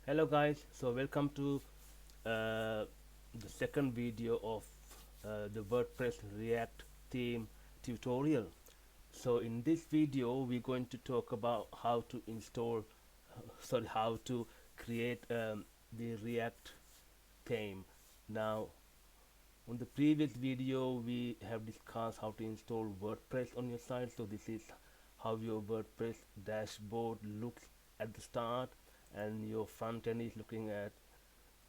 Hello guys, so welcome to the second video of the WordPress React theme tutorial. So in this video we're going to talk about how to install how to create the React theme. Now on the previous video we have discussed how to install WordPress on your site. So this is how your WordPress dashboard looks at the start, and your front end is looking at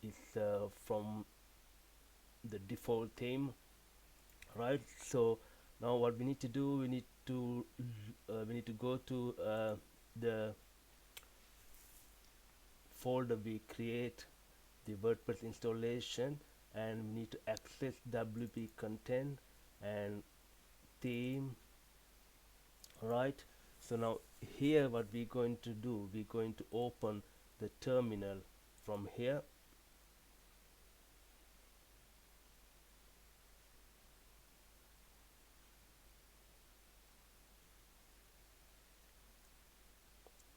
is from the default theme, right? So now what we need to do, we need to go to the folder we create the WordPress installation, and we need to access WP content and theme, right? So now here what we're going to do, we're going to open the terminal from here,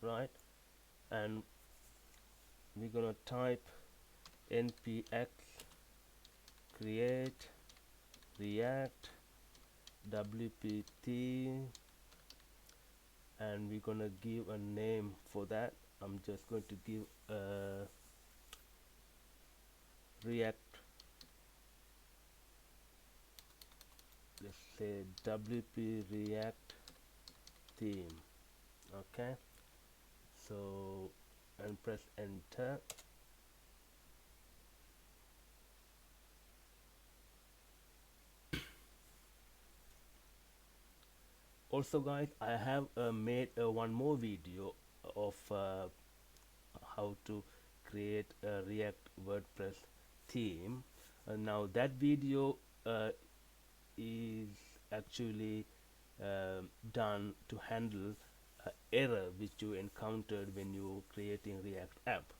right? And we're gonna type npx create react wpt, and we're gonna give a name for that. I'm just going to give react, let's say wp react theme. Okay, so and press enter. Also guys, I have made one more video of how to create a React WordPress theme. Now that video is actually done to handle error which you encountered when you creating React app.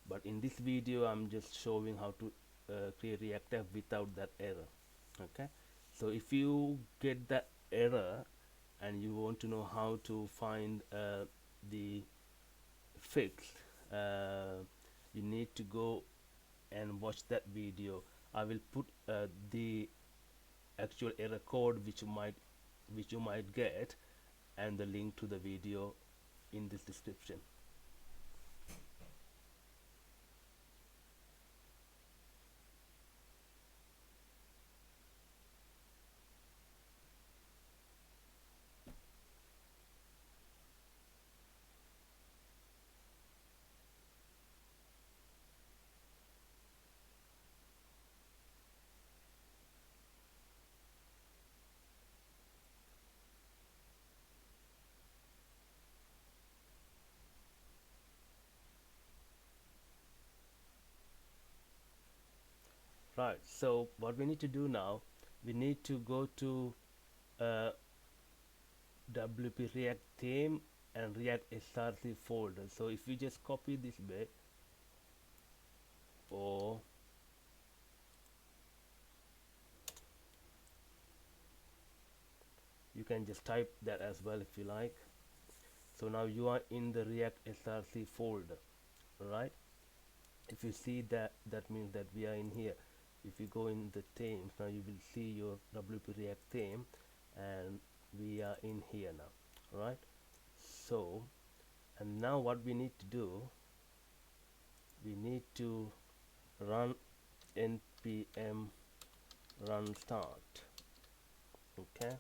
But in this video I'm just showing how to create React app without that error. Okay, so if you get that error and you want to know how to find the fix, you need to go and watch that video. I will put the actual error code which you might get, and the link to the video in this description. Right, so what we need to do now, we need to go to uh, WP React theme and React src folder. So if we just copy this bit, or you can just type that as well if you like. So now you are in the React src folder, right? If you see that, that means that we are in here. If you go in the themes, now you will see your WP React theme, and we are in here now, right? So, and now what we need to do, we need to run npm run start. Okay,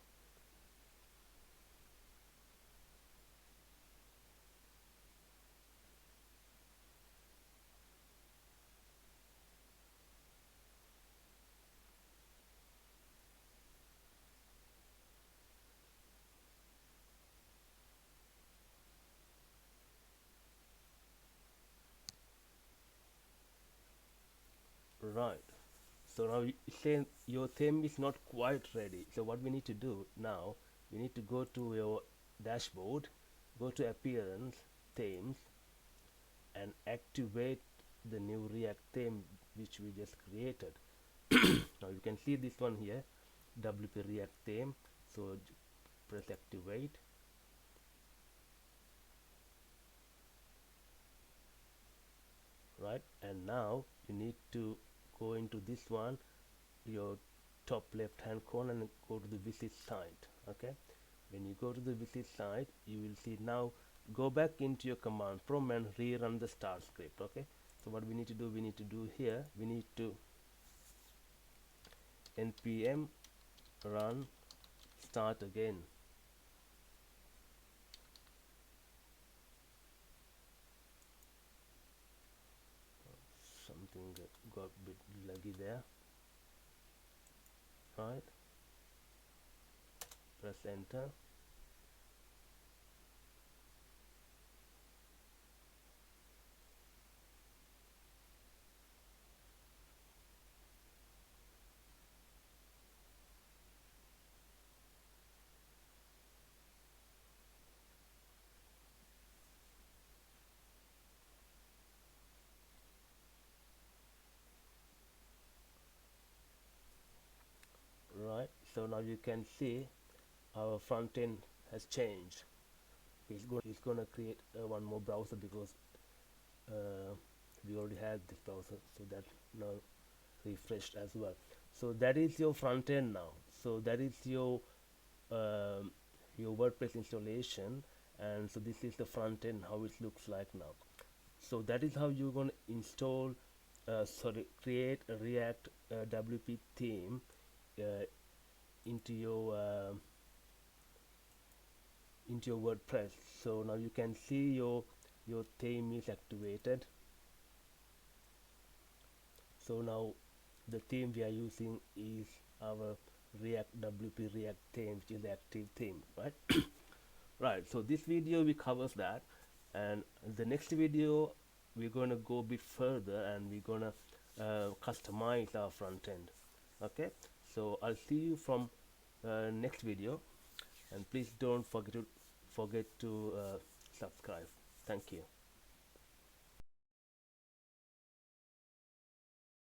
right. So now you say your theme is not quite ready. So what we need to do now, we need to go to your dashboard, go to appearance, themes, and activate the new React theme which we just created. Now you can see this one here, WP React theme. So press activate. and now you need to go into this one, your top left hand corner, and go to the visit site. Okay, when you go to the visit site, you will see now go back into your command prompt and rerun the start script. Okay, so what we need to do, here, we need to npm run start again. Something got a bit laggy there. Right, press enter. Right, so now you can see our front end has changed. He's gonna create one more browser because we already had this browser, so that now refreshed as well. So that is your front end now. So that is um, your WordPress installation, and so this is the front end, how it looks like now. So that is how you're going to install create a React WP theme uh, into your WordPress. So now you can see your theme is activated. So now the theme we are using is our React WP React theme, which is the active theme, right? Right, so this video we covers that, and the next video we're going to go a bit further and we're going to customize our front end. Okay, so I'll see you from next video, and please don't forget to subscribe. Thank you.